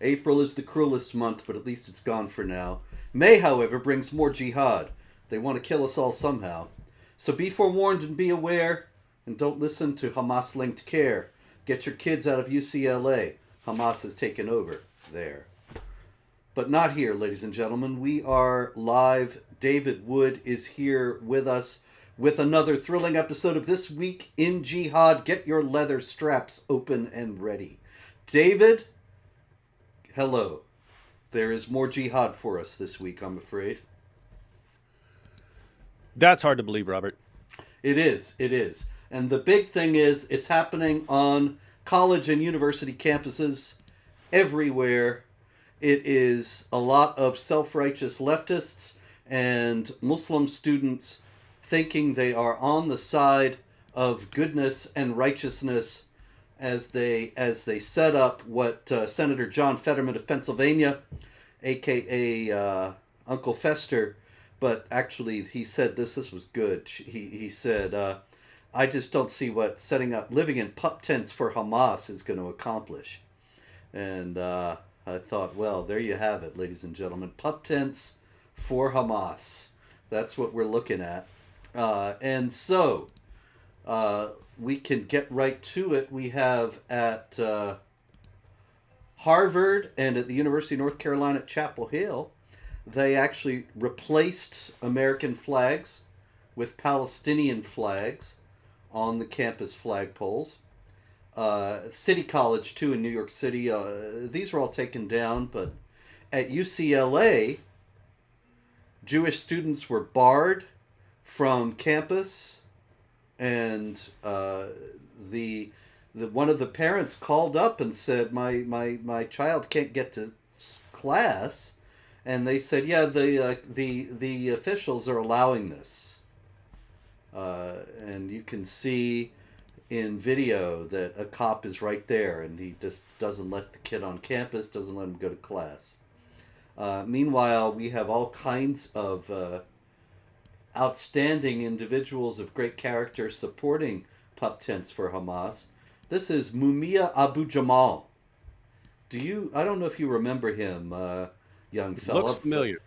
April is the cruelest month, but at least it's gone for now. May, however, brings more jihad. They want to kill us all somehow. So be forewarned and be aware, and don't listen to Hamas-linked care. Get your kids out of UCLA. Hamas has taken over there. But not here, ladies and gentlemen. We are live. David Wood is here with us with another thrilling episode of This Week in Jihad. Get your leather straps open and ready. David, hello. There is more jihad for us this week, I'm afraid. That's hard to believe, Robert. It is. And the big thing is it's happening on college and university campuses everywhere. It is a lot of self-righteous leftists and Muslim students thinking they are on the side of goodness and righteousness as they set up what Senator John Fetterman of Pennsylvania, a.k.a. Uncle Fester, but actually he said this was good. He said, I just don't see what living in pup tents for Hamas is going to accomplish. And I thought, well, there you have it, ladies and gentlemen. Pup tents for Hamas. That's what we're looking at. And so we can get right to it. We have at Harvard and at the University of North Carolina at Chapel Hill, they actually replaced American flags with Palestinian flags on the campus flagpoles. City College, too, in New York City. These were all taken down, but at UCLA, Jewish students were barred from campus, and one of the parents called up and said, my child can't get to class, and they said, yeah, the officials are allowing this, and you can see in video that a cop is right there, and he just doesn't let the kid on campus, doesn't let him go to class. Meanwhile, we have all kinds of outstanding individuals of great character supporting pup tents for Hamas. This is Mumia Abu Jamal. I don't know if you remember him, young fella. Looks familiar.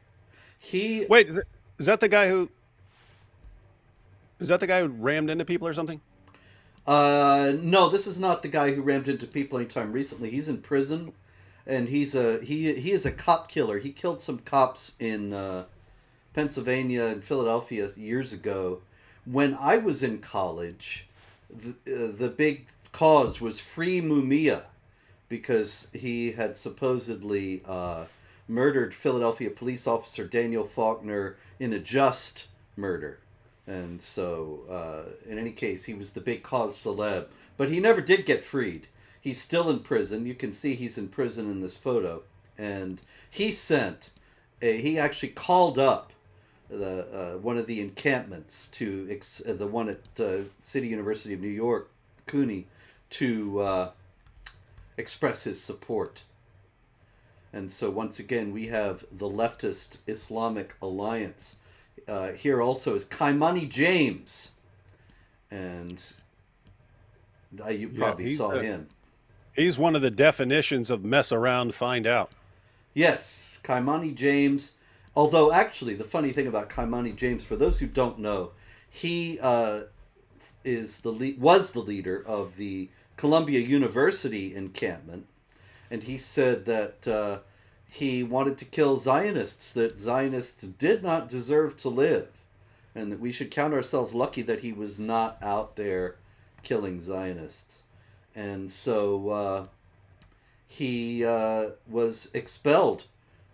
Wait, is that the guy who rammed into people or something? No, this is not the guy who rammed into people anytime recently. He's in prison, and he is a cop killer. He killed some cops in Pennsylvania and Philadelphia years ago. When I was in college, the big cause was Free Mumia, because he had supposedly murdered Philadelphia police officer Daniel Faulkner in a just murder. And so, in any case, he was the big cause celeb. But he never did get freed. He's still in prison. You can see he's in prison in this photo. And he actually called up one of the encampments the one at City University of New York, CUNY, to express his support. And so once again, we have the leftist Islamic Alliance. Here also is Kaimani James, and you probably saw him. He's one of the definitions of mess around, find out. Yes, Kaimani James. Although actually, the funny thing about Kaimani James, for those who don't know, he was the leader of the Columbia University encampment, and he said that he wanted to kill Zionists, that Zionists did not deserve to live, and that we should count ourselves lucky that he was not out there killing Zionists. And so he was expelled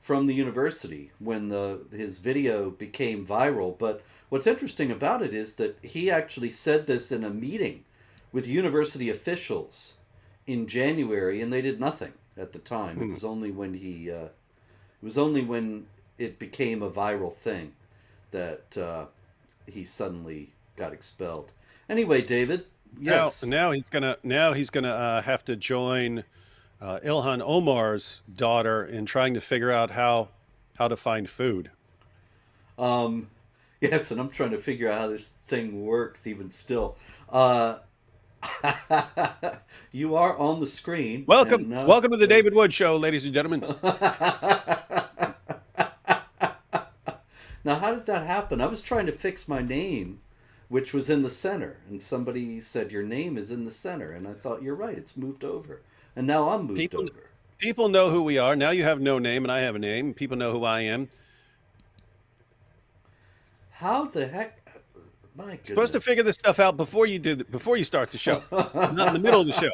from the university when his video became viral. But what's interesting about it is that he actually said this in a meeting with university officials in January, and they did nothing at the time. It was only when it became a viral thing that he suddenly got expelled. Anyway, David, yes. Now he's gonna have to join Ilhan Omar's daughter in trying to figure out how to find food. Yes, and I'm trying to figure out how this thing works even still. You are on the screen, Welcome, and now. welcome to the David Wood Show, ladies and gentlemen. Now, how did that happen? I was trying to fix my name, which was in the center, and somebody said your name is in the center, and I thought you're right. It's moved over, and now I'm moved People, over. people know who we are now. You have no name, and I have a name. People know who I am. How the heck? My Supposed to goodness. figure this stuff out before before you start the show, not in the middle of the show.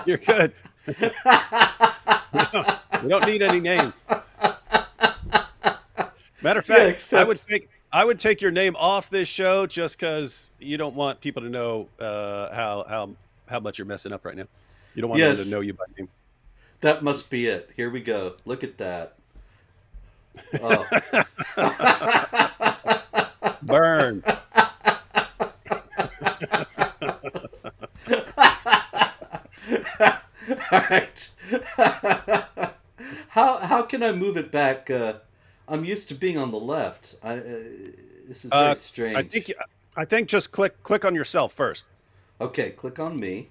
You're good. We don't need any names. Matter of Yeah, fact, except I would take your name off this show just because you don't want people to know how much you're messing up right now. You don't want them to yes, know you by name. that must be it. Here we go. Look at that. Oh. Burn. All right. How can I move it back? I'm used to being on the left. This is very Uh, I strange. think I think just click on yourself first. Okay, click on me,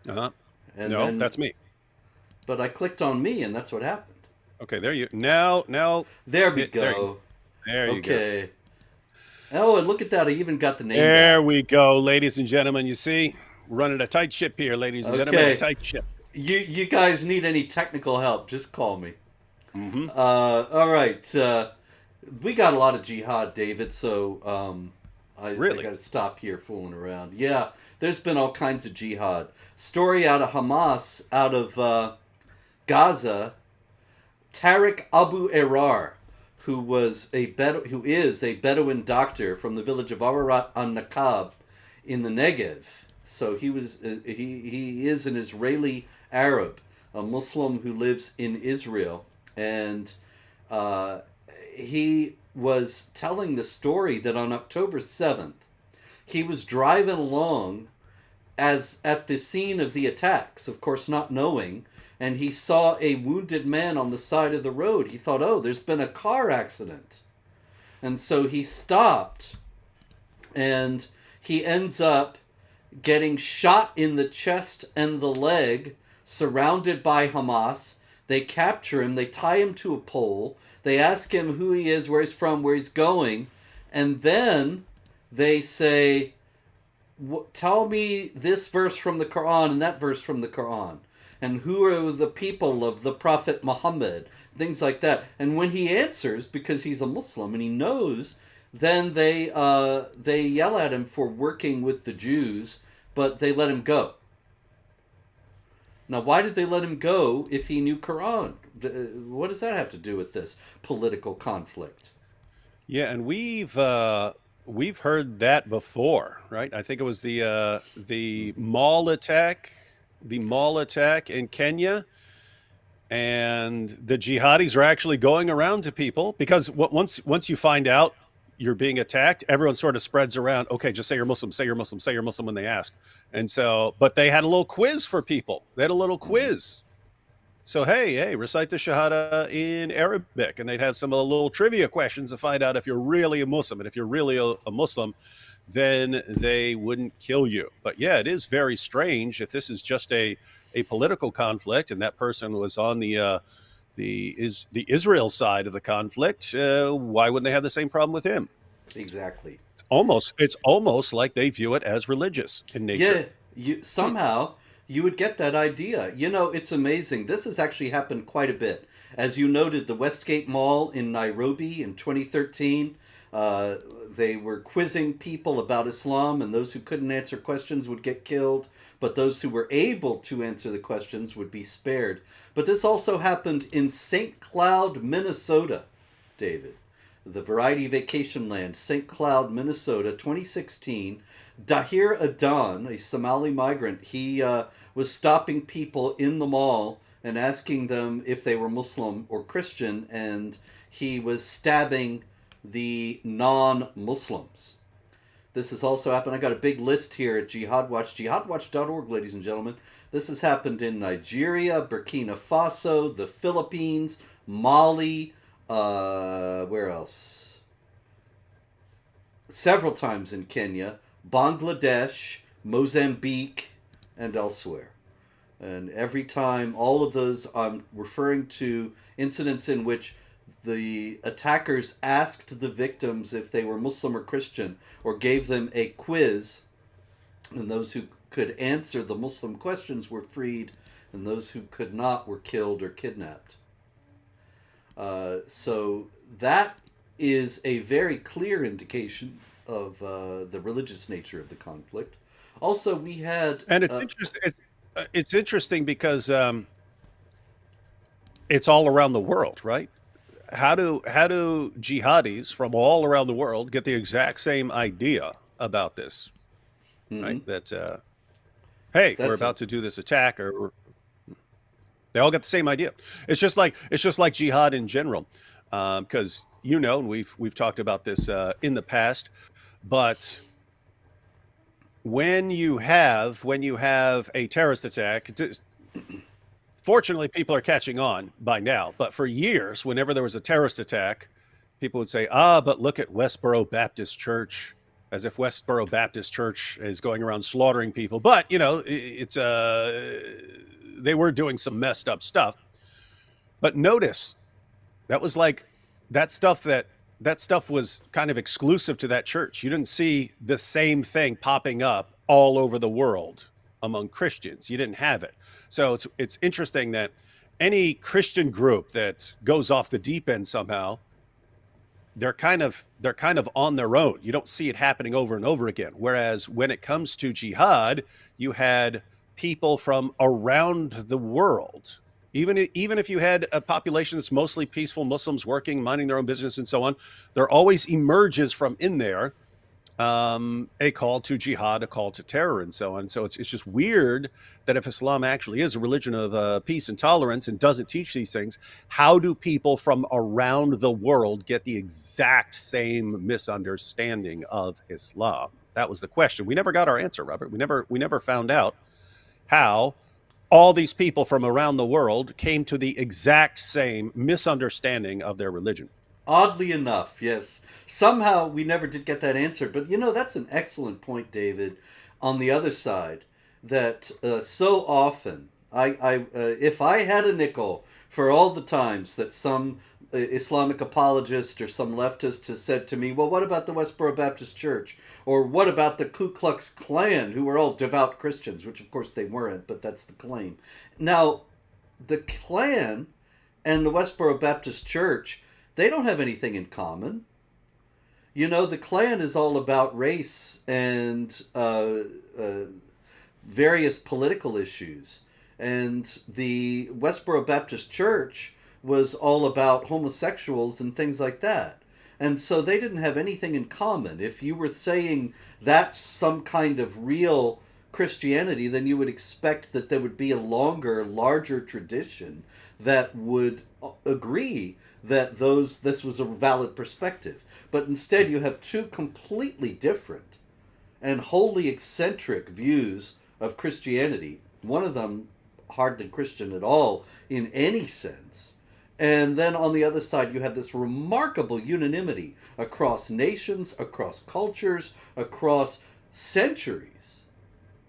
Uh-huh. and No, then that's me. but I clicked on me, and that's what happened. Okay, there you now There we hit there go. there you go. Okay. Oh, and look at that! I even got the name There back. we go, ladies and gentlemen. You see, running a tight ship here, ladies and gentlemen, a Okay. tight ship. You guys need any technical help? Just call me. Hmm. All right. We got a lot of jihad, David. So I Really? got to stop here fooling around. Yeah, there's been all kinds of jihad. Story out of Hamas, out of Gaza. Tariq Abu Erar, who is a Bedouin doctor from the village of Ararat on Nakab in the Negev. So he is an Israeli Arab, a Muslim who lives in Israel, and uh, he was telling the story that on October 7th he was driving along as at the scene of the attacks, of course not knowing, and he saw a wounded man on the side of the road. He thought, oh, there's been a car accident. And so he stopped, and he ends up getting shot in the chest and the leg, surrounded by Hamas. They capture him, they tie him to a pole, they ask him who he is, where he's from, where he's going, and then they say, tell me this verse from the Quran and that verse from the Quran. And who are the people of the Prophet Muhammad? Things like that. And when he answers, because he's a Muslim and he knows, then they yell at him for working with the Jews, but they let him go. Now, why did they let him go if he knew Quran? What does that have to do with this political conflict? Yeah, and we've heard that before, right? I think it was the mall attack in Kenya, and the jihadis are actually going around to people because once you find out you're being attacked, everyone sort of spreads around. Okay, just say you're Muslim, say you're Muslim, say you're Muslim when they ask. And so, but they had a little quiz for people. They had a little Mm-hmm. quiz. So hey, recite the Shahada in Arabic, and they'd have some little trivia questions to find out if you're really a Muslim, and if you're really a Muslim, then they wouldn't kill you. But yeah, it is very strange if this is just a political conflict, and that person was on the Israel side of the conflict. Why wouldn't they have the same problem with him? Exactly. It's almost like they view it as religious in nature. Yeah, somehow you would get that idea. You know, it's amazing. This has actually happened quite a bit. As you noted, the Westgate Mall in Nairobi in 2013, uh, they were quizzing people about Islam, and those who couldn't answer questions would get killed, but those who were able to answer the questions would be spared. But this also happened in St. Cloud, Minnesota, David. The Variety Vacation Land, St. Cloud, Minnesota, 2016. Dahir Adan, a Somali migrant, he was stopping people in the mall and asking them if they were Muslim or Christian, and he was stabbing the non-Muslims. This has also happened. I got a big list here at Jihad Watch, jihadwatch.org, ladies and gentlemen. This has happened in Nigeria, Burkina Faso, the Philippines, Mali, where else? Several times in Kenya, Bangladesh, Mozambique, and elsewhere. And every time, all of those, I'm referring to incidents in which the attackers asked the victims if they were Muslim or Christian, or gave them a quiz, and those who could answer the Muslim questions were freed, and those who could not were killed or kidnapped. So that is a very clear indication of the religious nature of the conflict. Also, we had And it's interesting. It's interesting because it's all around the world, right? How do jihadis from all around the world get the exact same idea about this, right? mhm, That hey, we're that's a, about to do this attack, or they all get the same idea. It's just like jihad in general, because and we've talked about this in the past, but when you have a terrorist attack, fortunately people are catching on by now. But for years, whenever there was a terrorist attack, people would say, but look at Westboro Baptist Church, as if Westboro Baptist Church is going around slaughtering people. But it's they were doing some messed up stuff. But notice that was like that stuff was kind of exclusive to that church. You didn't see the same thing popping up all over the world among Christians. You didn't have it. So it's interesting that any Christian group that goes off the deep end somehow, they're kind of on their own. You don't see it happening over and over again. Whereas when it comes to jihad, you had people from around the world. Even if you had a population that's mostly peaceful Muslims working, minding their own business, and so on, there always emerges from in there a call to jihad, a call to terror, and so on. So it's just weird that if Islam actually is a religion of peace and tolerance and doesn't teach these things, how do people from around the world get the exact same misunderstanding of Islam? That was the question. We never got our answer, Robert. We never found out how all these people from around the world came to the exact same misunderstanding of their religion. oddly enough, yes. Somehow we never did get that answer, but that's an excellent point, David. On the other side, that so often, if I had a nickel for all the times that some Islamic apologist or some leftist has said to me, well, what about the Westboro Baptist Church? Or what about the Ku Klux Klan, who were all devout Christians, which of course they weren't, but that's the claim. Now, the Klan and the Westboro Baptist Church, they don't have anything in common. The Klan is all about race and various political issues. And the Westboro Baptist Church was all about homosexuals and things like that. And so they didn't have anything in common. If you were saying that's some kind of real Christianity, then you would expect that there would be a longer, larger tradition that would agree that this was a valid perspective. But instead, you have two completely different and wholly eccentric views of Christianity. One of them hardly Christian at all in any sense. And then on the other side, you have this remarkable unanimity across nations, across cultures, across centuries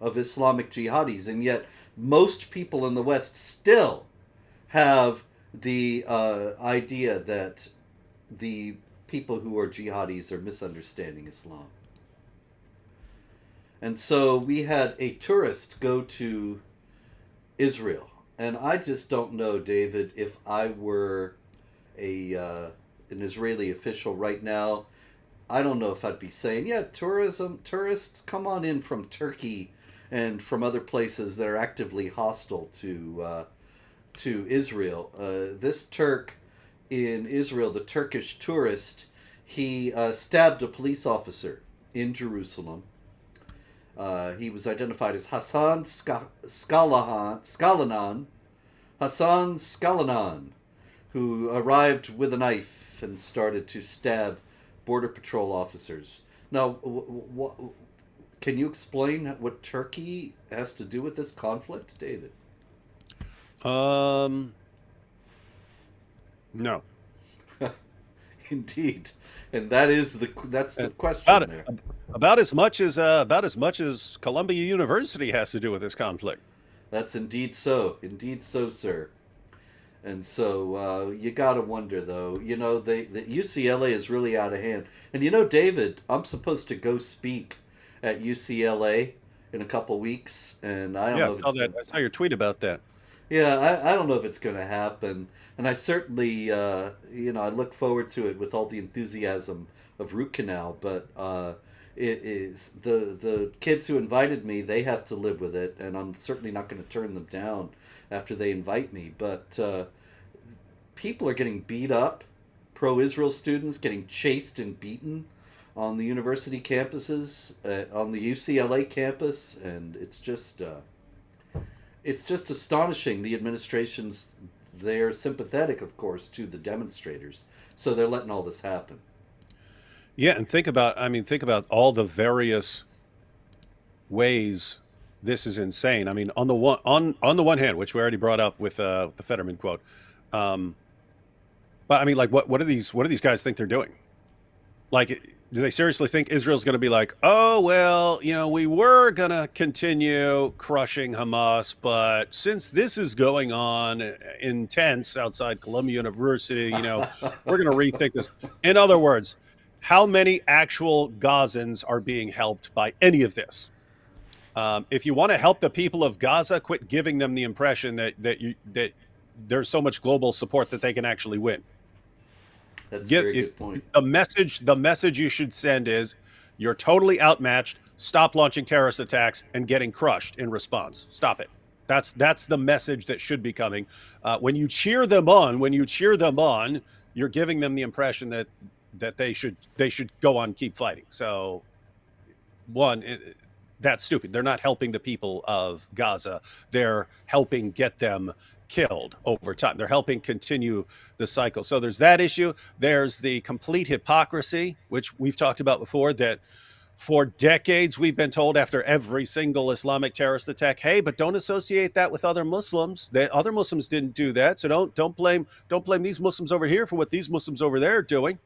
of Islamic jihadis. And yet, most people in the West still have the idea that the people who are jihadis are misunderstanding Islam. And so we had a tourist go to Israel. And I just don't know, David, if I were an Israeli official right now, I don't know if I'd be saying, yeah, tourists, come on in from Turkey and from other places that are actively hostile to Israel. This Turk in Israel, the Turkish tourist, he stabbed a police officer in Jerusalem. He was identified as Hassan Skalanan, who arrived with a knife and started to stab Border Patrol officers. Now, can you explain what Turkey has to do with this conflict, David? No. Indeed, and that's the question About there. about as much as Columbia University has to do with this conflict. That's indeed so, sir. And so you gotta wonder, though. You know, the UCLA is really out of hand. And you know, David, I'm supposed to go speak at UCLA in a couple weeks, and I don't Yeah, know if it's I saw your tweet about that. yeah, I don't know if it's going to happen. And I certainly, I look forward to it with all the enthusiasm of root canal. But it is the kids who invited me. They have to live with it, and I'm certainly not going to turn them down after they invite me. But people are getting beat up. Pro-Israel students getting chased and beaten on the university campuses, on the UCLA campus, and it's just astonishing. The administration's they're sympathetic, of course, to the demonstrators, so they're letting all this happen. Yeah, and think about all the various ways this is insane. I mean, on the one hand, which we already brought up with the Fetterman quote, um, but I mean, like, what do these guys think they're doing? Like, do they seriously think Israel's going to be like, oh, well, we were going to continue crushing Hamas, but since this is going on intense outside Columbia University, we're going to rethink this. In other words, how many actual Gazans are being helped by any of this? If you want to help the people of Gaza, quit giving them the impression that there's so much global support that they can actually win. That's a very good point. The message you should send is you're totally outmatched. Stop launching terrorist attacks and getting crushed in response. Stop it. That's the message that should be coming. When you cheer them on, you're giving them the impression that they should go on, keep fighting. So, that's stupid. They're not helping the people of Gaza. They're helping get them killed over time. They're helping continue the cycle. So there's that issue. There's the complete hypocrisy, which we've talked about before, that for decades we've been told after every single Islamic terrorist attack, hey, but don't associate that with other Muslims. Other Muslims didn't do that. So don't blame these Muslims over here for what these Muslims over there are doing.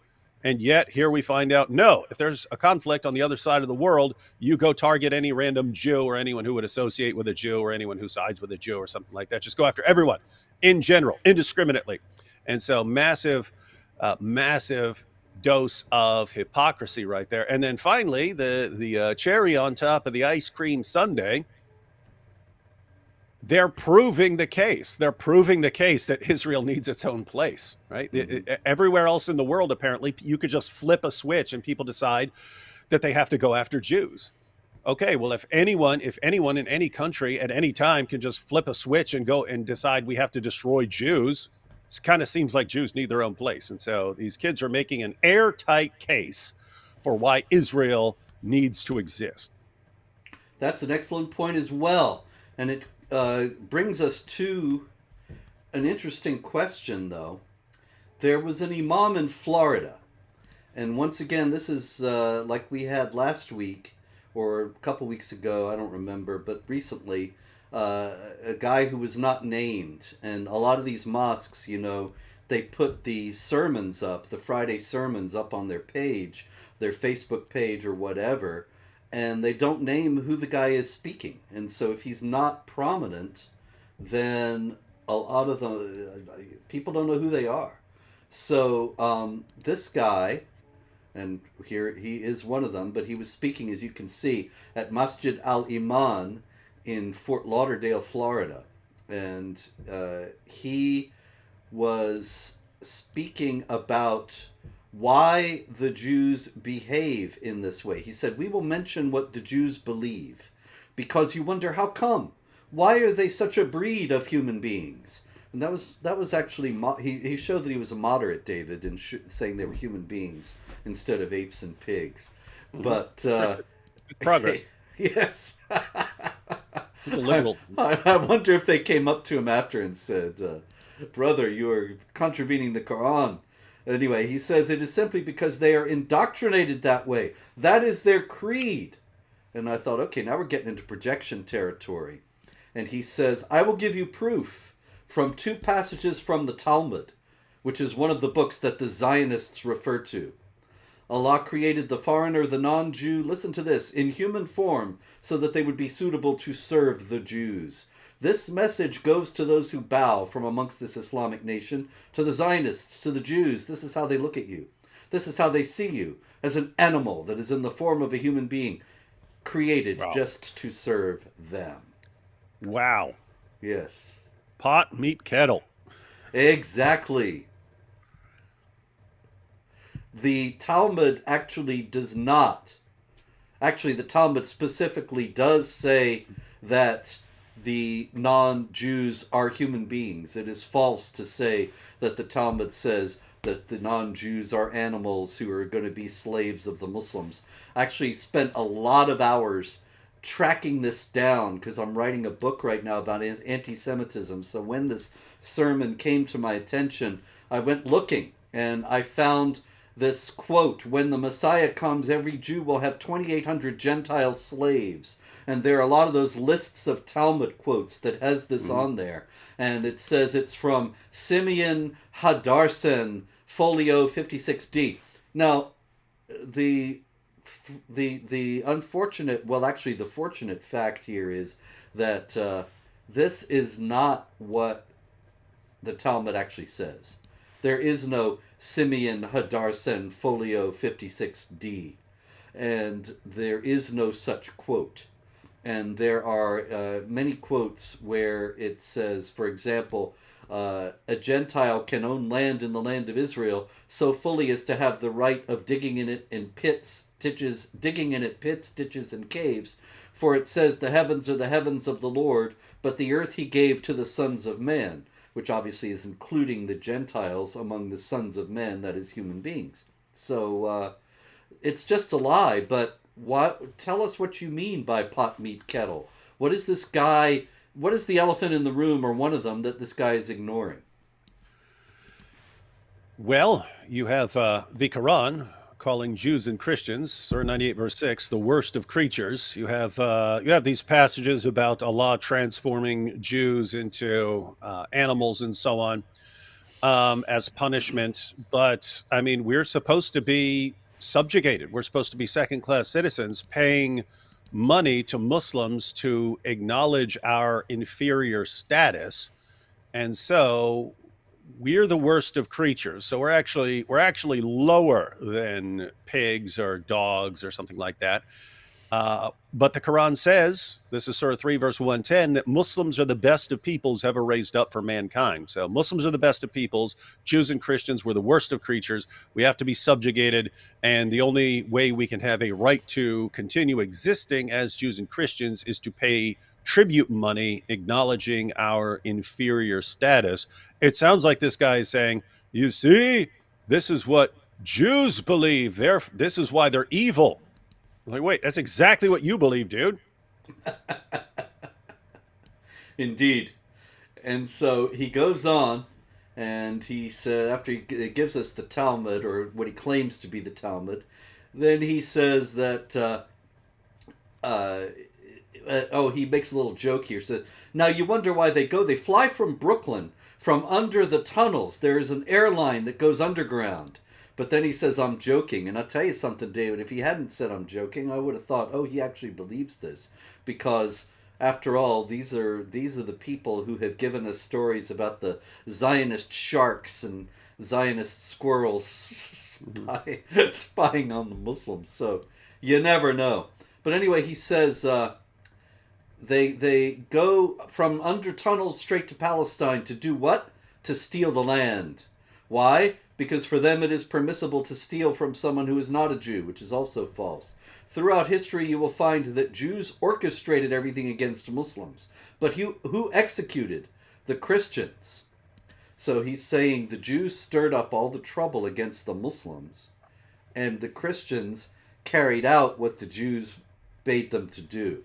And yet here we find out, no, if there's a conflict on the other side of the world, you go target any random Jew or anyone who would associate with a Jew or anyone who sides with a Jew or something like that. Just go after everyone in general, indiscriminately. And so massive dose of hypocrisy right there. And then finally, the cherry on top of the ice cream sundae, they're proving the case. They're proving the case that Israel needs its own place, right? Mm-hmm. Everywhere else in the world, apparently, you could just flip a switch and people decide that they have to go after Jews. Okay, well, if anyone in any country at any time can just flip a switch and go and decide we have to destroy Jews, it kind of seems like Jews need their own place. And so these kids are making an airtight case for why Israel needs to exist. That's an excellent point as well. And it brings us to an interesting question, though. There was an imam in Florida. And once again, this is like we had last week or a couple weeks ago, I don't remember, but recently, a guy who was not named. And a lot of these mosques, they put the sermons up, the Friday sermons up on their page, their Facebook page or whatever, and they don't name who the guy is speaking. And so if he's not prominent, then a lot of the people don't know who they are. So this guy, and here he is one of them, but he was speaking, as you can see, at Masjid Al-Iman in Fort Lauderdale, Florida. And he was speaking about why the Jews behave in this way. He said, we will mention what the Jews believe, because you wonder, how come? Why are they such a breed of human beings? And that was actually, he showed that he was a moderate, David, in saying they were human beings instead of apes and pigs. Mm-hmm. But progress. Yes. Literal. I wonder if they came up to him after and said, brother, you are contravening the Quran. Anyway, he says it is simply because they are indoctrinated that way. That is their creed. And I thought, okay, now we're getting into projection territory. And he says, I will give you proof from two passages from the Talmud which is one of the books that the Zionists refer to. Allah created the foreigner, the non-Jew, listen to this, in human form, so that they would be suitable to serve the Jews. This message goes to those who bow from amongst this Islamic nation, to the Zionists, to the Jews. This is how they look at you. This is how they see you, as an animal that is in the form of a human being, created Wow. just to serve them. Wow. Yes. Pot, meat, kettle. Exactly. The Talmud actually does not. Actually, the Talmud specifically does say that the non-Jews are human beings. It is false to say that the Talmud says that the non-Jews are animals who are going to be slaves of the Muslims. I actually spent a lot of hours tracking this down because I'm writing a book right now about anti-Semitism. So when this sermon came to my attention, I went looking and I found this quote, when the Messiah comes, every Jew will have 2,800 Gentile slaves. And there are a lot of those lists of Talmud quotes that has this on there. And it says it's from Simeon Hadarsen, folio 56D. Now, the unfortunate, well, actually the fortunate fact here is that this is not what the Talmud actually says. There is no Simeon Hadarsen folio 56D, and there is no such quote. And there are many quotes where it says, for example, a Gentile can own land in the land of Israel so fully as to have the right of digging in it in pits, ditches, ditches, and caves. For it says, the heavens are the heavens of the Lord, but the earth he gave to the sons of man, which obviously is including the Gentiles among the sons of men, that is, human beings. So it's just a lie, but tell us what you mean by pot, meat, kettle. What is this guy, what is the elephant in the room, or one of them, that this guy is ignoring? Well, you have the Quran calling Jews and Christians, Surah 98 verse 6, the worst of creatures. You have these passages about Allah transforming Jews into animals and so on as punishment. But I mean, we're supposed to be subjugated. We're supposed to be second-class citizens paying money to Muslims to acknowledge our inferior status. And so we're the worst of creatures. So we're actually lower than pigs or dogs or something like that. But the Quran says, this is Surah 3, verse 110, that Muslims are the best of peoples ever raised up for mankind. So Muslims are the best of peoples. Jews and Christians were the worst of creatures. We have to be subjugated. And the only way we can have a right to continue existing as Jews and Christians is to pay tribute money acknowledging our inferior status. It sounds like this guy is saying, you see, this is what Jews believe. This is why they're evil. I'm like, wait, that's exactly what you believe, dude. Indeed. And so he goes on, and he said, after he gives us the Talmud, or what he claims to be the Talmud, then he says that, he makes a little joke here. Says, now you wonder why they go. They fly from Brooklyn, from under the tunnels. There is an airline that goes underground. But then he says, I'm joking. And I'll tell you something, David, if he hadn't said I'm joking, I would have thought, oh, he actually believes this. Because, after all, these are the people who have given us stories about the Zionist sharks and Zionist squirrels spying on the Muslims. So, you never know. But anyway, he says they go from under tunnels straight to Palestine to do what? To steal the land. Why? Because for them it is permissible to steal from someone who is not a Jew, which is also false. Throughout history you will find that Jews orchestrated everything against Muslims. But who executed? The Christians. So he's saying the Jews stirred up all the trouble against the Muslims, and the Christians carried out what the Jews bade them to do.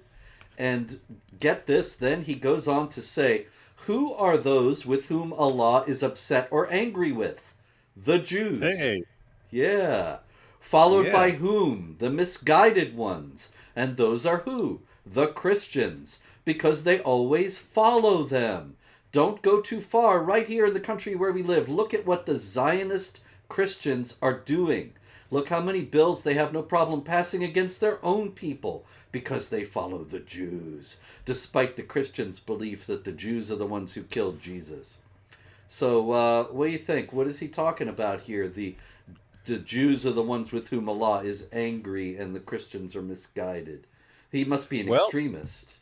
And get this, then he goes on to say, who are those with whom Allah is upset or angry with? The Jews. Hey. Yeah. Followed by whom? The misguided ones. And those are who? The Christians. Because they always follow them. Don't go too far. Right here in the country where we live, look at what the Zionist Christians are doing. Look how many bills they have no problem passing against their own people because they follow the Jews, despite the Christians' belief that the Jews are the ones who killed Jesus. So, what do you think? What is he talking about here? The Jews are the ones with whom Allah is angry and the Christians are misguided. He must be an Well, extremist.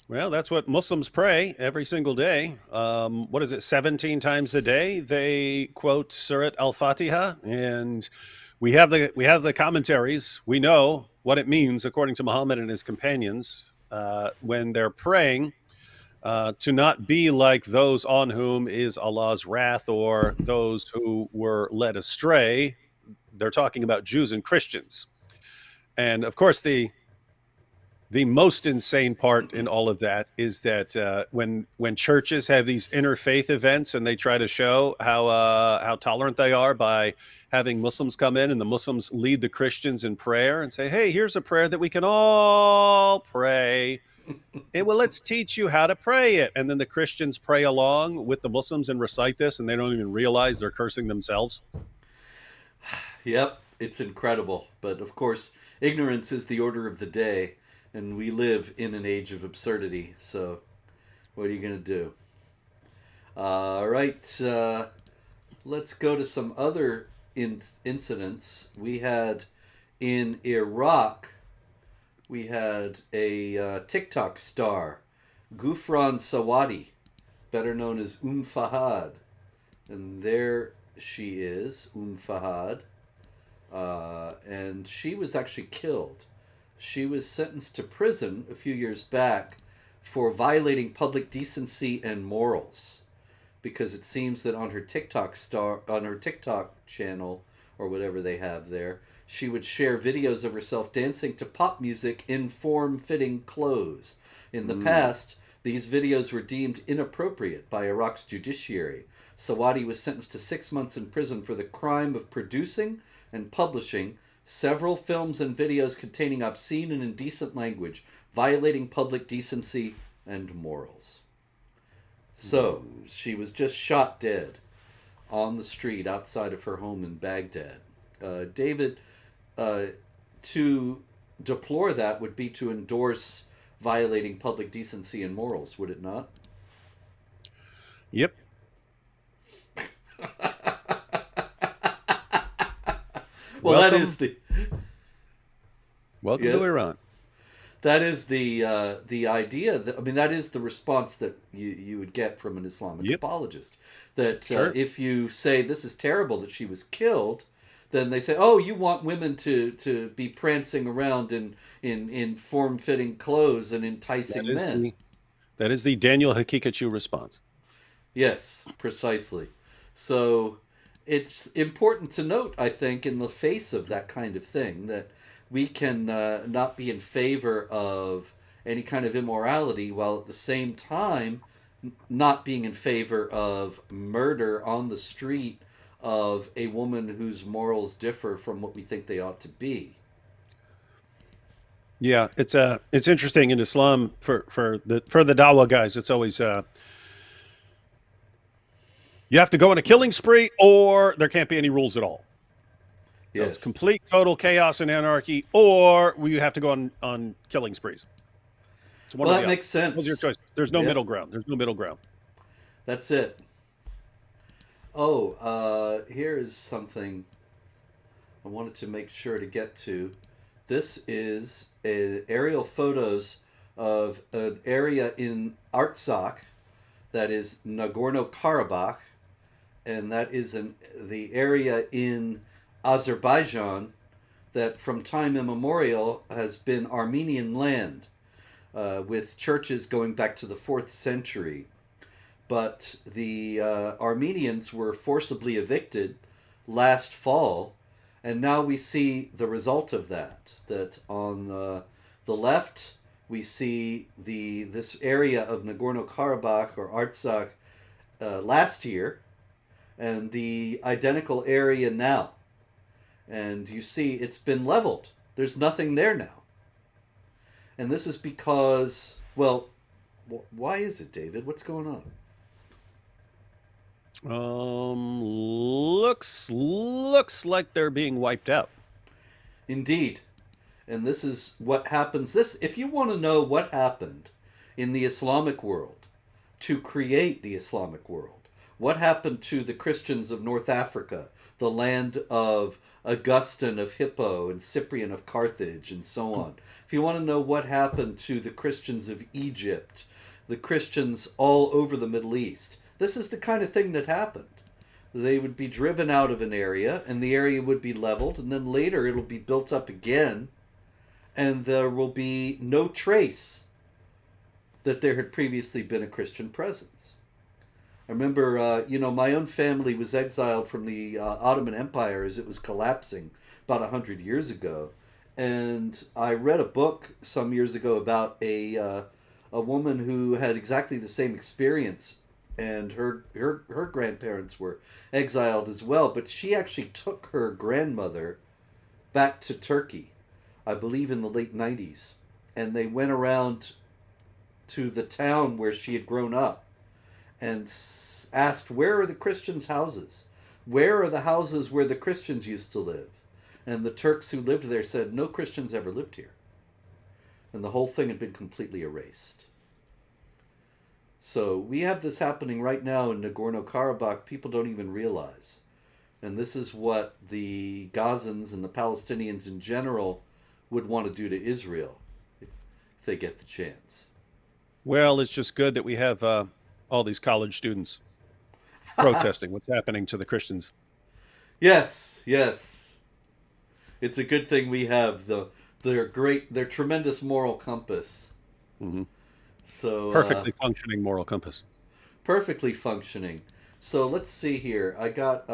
well, that's what Muslims pray every single day. What is it? 17 times a day they quote Surat Al-Fatiha, and we have the commentaries. We know what it means according to Muhammad and his companions when they're praying to not be like those on whom is Allah's wrath or those who were led astray. They're talking about Jews and Christians, and of course the most insane part in all of that is that when churches have these interfaith events and they try to show how tolerant they are by having Muslims come in and the Muslims lead the Christians in prayer and say, "Hey, here's a prayer that we can all pray. Well, let's teach you how to pray it." And then the Christians pray along with the Muslims and recite this, and they don't even realize they're cursing themselves. Yep, it's incredible. But of course, ignorance is the order of the day, and we live in an age of absurdity. So, what are you going to do? All right, let's go to some other incidents. We had in Iraq, we had a TikTok star, Gufran Sawadi, better known as Fahad. And there she is, Fahad. And she was actually killed. She was sentenced to prison a few years back for violating public decency and morals, because it seems that on her TikTok channel or whatever they have there, she would share videos of herself dancing to pop music in form-fitting clothes. In the past, these videos were deemed inappropriate by Iraq's judiciary. Sawadi was sentenced to 6 months in prison for the crime of producing and publishing several films and videos containing obscene and indecent language, violating public decency and morals. So, she was just shot dead on the street outside of her home in Baghdad. David, to deplore that would be to endorse violating public decency and morals, would it not? Yep. Well, that is the welcome yes. to Iran. That is the idea. That, I mean, that is the response that you would get from an Islamic apologist. That Sure. If you say this is terrible that she was killed, then they say, oh, you want women to be prancing around in form-fitting clothes and enticing men. That is the Daniel Hakikachu response. Yes, precisely. So it's important to note, I think, in the face of that kind of thing, that we can not be in favor of any kind of immorality while at the same time not being in favor of murder on the street of a woman whose morals differ from what we think they ought to be. Yeah, it's interesting in Islam for the Dawah guys. It's always you have to go on a killing spree, or there can't be any rules at all. So Yes. it's complete, total chaos and anarchy, or we have to go on killing sprees. So Well, that makes sense. What's your choice? There's no middle ground. There's no middle ground. That's it. Oh, here is something I wanted to make sure to get to. This is aerial photos of an area in Artsakh, that is Nagorno-Karabakh, and that is the area in Azerbaijan that from time immemorial has been Armenian land, with churches going back to the 4th century. But the Armenians were forcibly evicted last fall, and now we see the result of that. That on the left, we see this area of Nagorno-Karabakh or Artsakh last year, and the identical area now. And you see it's been leveled. There's nothing there now. And this is because, well, why is it, David? What's going on? Looks like they're being wiped out. Indeed. And this is what happens. This, if you want to know what happened in the Islamic world to create the Islamic world, what happened to the Christians of North Africa, the land of Augustine of Hippo and Cyprian of Carthage, and so on. If you want to know what happened to the Christians of Egypt, the Christians all over the Middle East, this is the kind of thing that happened. They would be driven out of an area, and the area would be leveled, and then later it'll be built up again, and there will be no trace that there had previously been a Christian presence. I remember, my own family was exiled from the Ottoman Empire as it was collapsing about 100 years ago, and I read a book some years ago about a woman who had exactly the same experience, and her grandparents were exiled as well, but she actually took her grandmother back to Turkey, I believe in the late 90s, and they went around to the town where she had grown up and asked, where are the Christians' houses? Where are the houses where the Christians used to live? And the Turks who lived there said, no Christians ever lived here. And the whole thing had been completely erased. So we have this happening right now in Nagorno-Karabakh. People don't even realize. And this is what the Gazans and the Palestinians in general would want to do to Israel if they get the chance. Well, it's just good that we have all these college students protesting what's happening to the Christians. Yes, yes. It's a good thing we have their tremendous moral compass. Mm-hmm. So Perfectly functioning moral compass. perfectly functioning. So let's see here. I got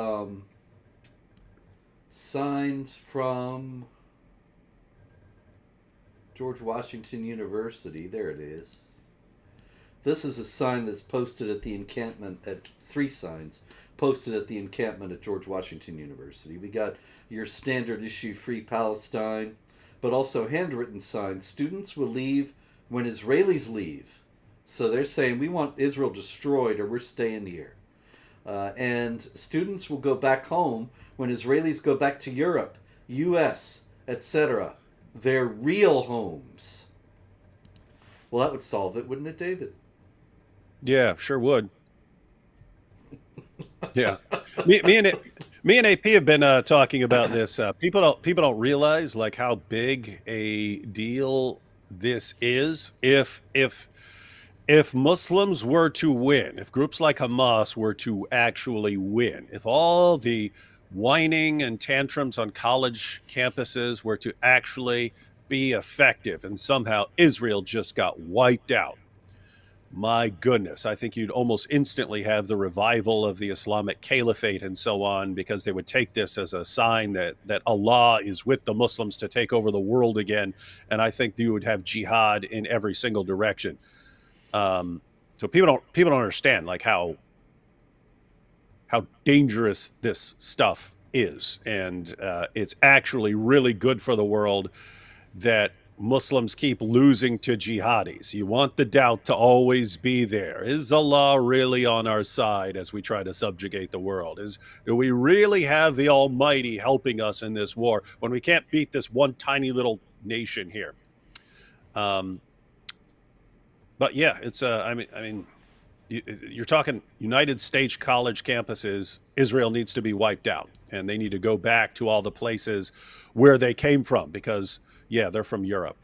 signs from George Washington University. There it is. This is a sign that's posted at the encampment at 3 signs posted at the encampment at George Washington University. We got your standard issue Free Palestine, but also handwritten signs. Students will leave when Israelis leave. So they're saying we want Israel destroyed or we're staying here. And students will go back home when Israelis go back to Europe, US, etc. Their real homes. Well, that would solve it, wouldn't it, David? Yeah, sure would. Yeah, me and AP have been talking about this. People don't realize like how big a deal this is. If Muslims were to win, if groups like Hamas were to actually win, if all the whining and tantrums on college campuses were to actually be effective, and somehow Israel just got wiped out. My goodness, I think you'd almost instantly have the revival of the Islamic Caliphate and so on, because they would take this as a sign that Allah is with the Muslims to take over the world again. And I think you would have jihad in every single direction. So people don't understand like how dangerous this stuff is, and it's actually really good for the world that Muslims keep losing to jihadis. You want the doubt to always be there. Is Allah really on our side as we try to subjugate the world? Do we really have the Almighty helping us in this war when we can't beat this one tiny little nation here? But yeah, it's you're talking United States college campuses. Israel needs to be wiped out, and they need to go back to all the places where they came from, because yeah, they're from Europe.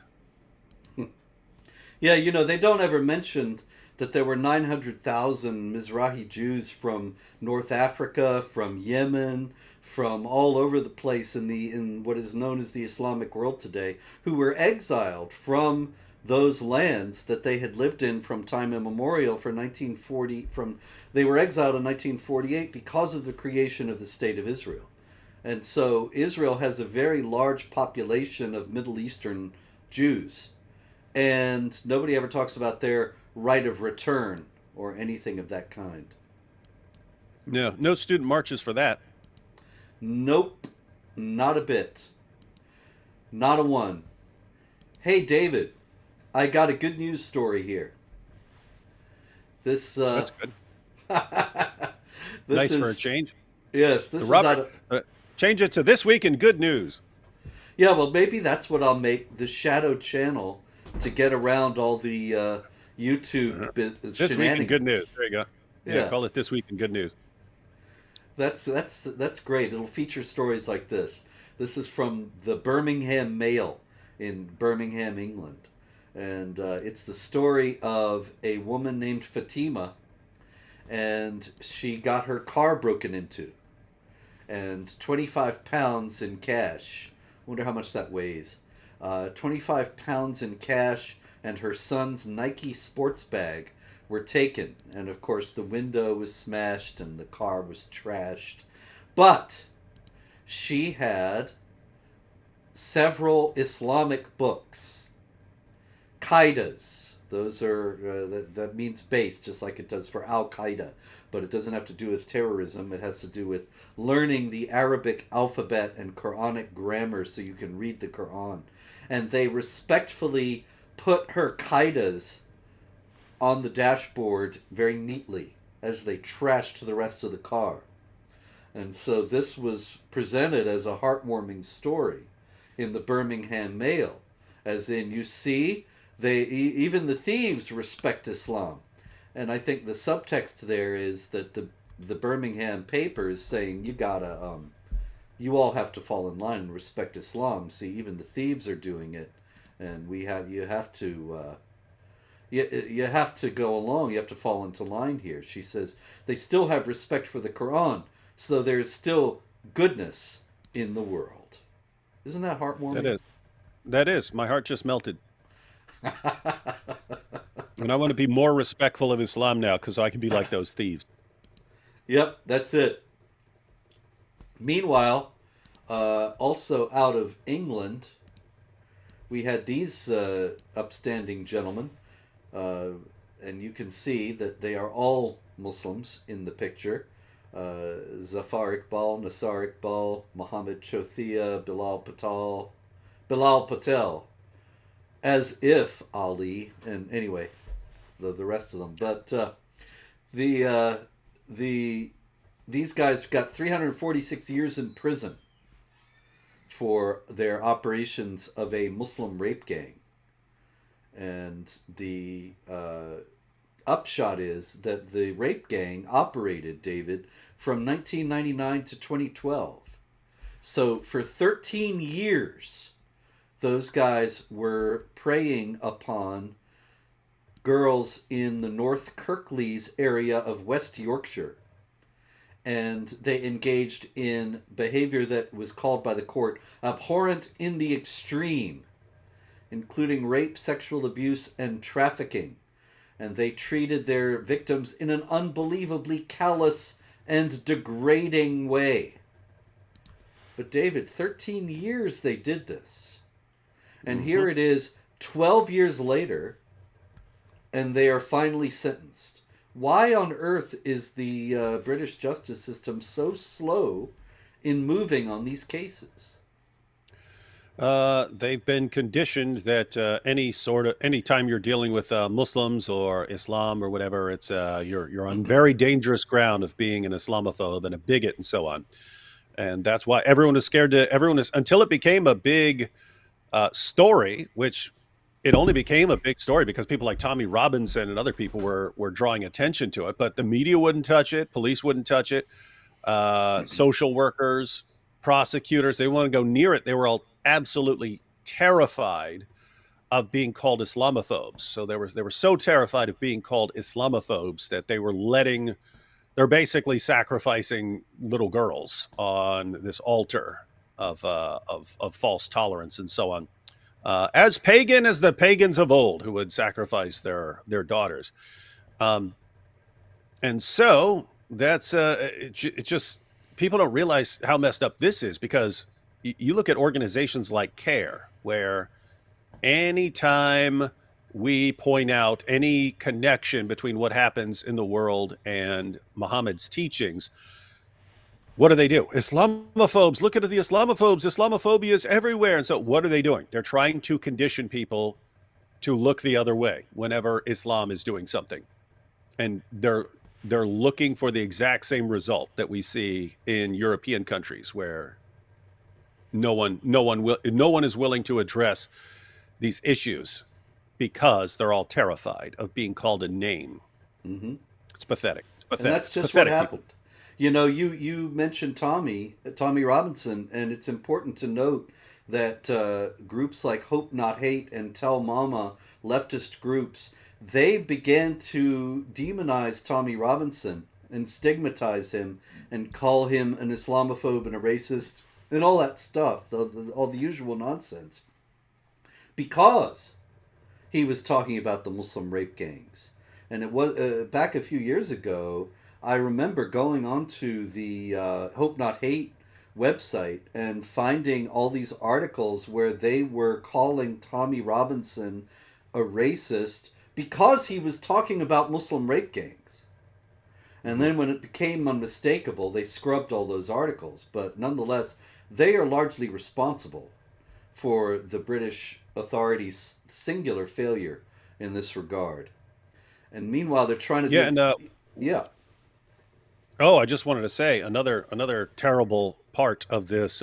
Yeah, they don't ever mention that there were 900,000 Mizrahi Jews from North Africa, from Yemen, from all over the place in what is known as the Islamic world today, who were exiled from those lands that they had lived in from time immemorial for 1940. They were exiled in 1948 because of the creation of the State of Israel. And so Israel has a very large population of Middle Eastern Jews. And nobody ever talks about their right of return or anything of that kind. No student marches for that. Nope, not a bit. Not a one. Hey, David, I got a good news story here. That's good. This Nice for a is change. yes. The This is out Robert, of change it to This Week in Good News. yeah. Well, maybe that's what I'll make the Shadow channel to get around all the YouTube This Week in Good News. shenanigans. There you go. Yeah, Yeah, call it This Week in Good News. that's great. It'll feature stories like this. This is from the Birmingham Mail in Birmingham, England, and it's the story of a woman named Fatima, and she got her car broken into, and 25 pounds in cash. Wonder how much that weighs. 25 pounds in cash and her son's Nike sports bag were taken. And of course, the window was smashed and the car was trashed. But she had several Islamic books, Qaidas. Those are that means base, just like it does for Al Qaeda, but it doesn't have to do with terrorism. It has to do with learning the Arabic alphabet and Quranic grammar so you can read the Quran. And they respectfully put her Qaidas on the dashboard very neatly as they trashed the rest of the car. And so this was presented as a heartwarming story in the Birmingham Mail, as in, you see, even the thieves respect Islam. And I think the subtext there is that the Birmingham paper is saying you all have to fall in line and respect Islam. See, even the thieves are doing it, and you have to go along. You have to fall into line here. She says they still have respect for the Quran, so there is still goodness in the world. Isn't that heartwarming? That is. That is. My heart just melted. And I want to be more respectful of Islam now because I can be like those thieves. Yep, that's it. Meanwhile, also out of England, we had these upstanding gentlemen, and you can see that they are all Muslims in the picture. Zafar Iqbal, Nasar Iqbal, Mohammed Chothia, Bilal Patel, as if Ali, and anyway, the rest of them. But these guys got 346 years in prison for their operations of a Muslim rape gang. And the upshot is that the rape gang operated, David, from 1999 to 2012. So for 13 years, those guys were preying upon girls in the North Kirklees area of West Yorkshire. And they engaged in behavior that was called by the court abhorrent in the extreme, including rape, sexual abuse, and trafficking. And they treated their victims in an unbelievably callous and degrading way. But David, 13 years they did this. And here it is, 12 years later, and they are finally sentenced. Why on earth is the British justice system so slow in moving on these cases? They've been conditioned that any time you're dealing with Muslims or Islam or whatever, it's you're on very dangerous ground of being an Islamophobe and a bigot and so on. And that's why everyone is scared until it became a big story, which it only became a big story because people like Tommy Robinson and other people were drawing attention to it. But the media wouldn't touch it. Police wouldn't touch it. Social workers, prosecutors, they wouldn't go near it. They were all absolutely terrified of being called Islamophobes. So they were so terrified of being called Islamophobes that they're basically sacrificing little girls on this altar of false tolerance and so on. As pagan as the pagans of old who would sacrifice their daughters. And so that's it just people don't realize how messed up this is because you look at organizations like CARE, where anytime we point out any connection between what happens in the world and Muhammad's teachings, what do? Islamophobes, look at the Islamophobes. Islamophobia is everywhere. And so what are they doing? They're trying to condition people to look the other way whenever Islam is doing something. And they're they're looking for the exact same result that we see in European countries, where no one is willing to address these issues because they're all terrified of being called a name. Hmm. It's pathetic. It's And pathetic. that's It's just what pathetic, people. happened. You know, you mentioned Tommy Robinson, and it's important to note that groups like Hope Not Hate and Tell Mama, leftist groups, they began to demonize Tommy Robinson and stigmatize him and call him an Islamophobe and a racist and all that stuff, all the usual nonsense, because he was talking about the Muslim rape gangs. And it was back a few years ago. I remember going onto the Hope Not Hate website and finding all these articles where they were calling Tommy Robinson a racist because he was talking about Muslim rape gangs. And then when it became unmistakable, they scrubbed all those articles. But nonetheless, they are largely responsible for the British authorities' singular failure in this regard. And meanwhile, they're trying to Yeah, do. and Yeah. oh, I just wanted to say another terrible part of this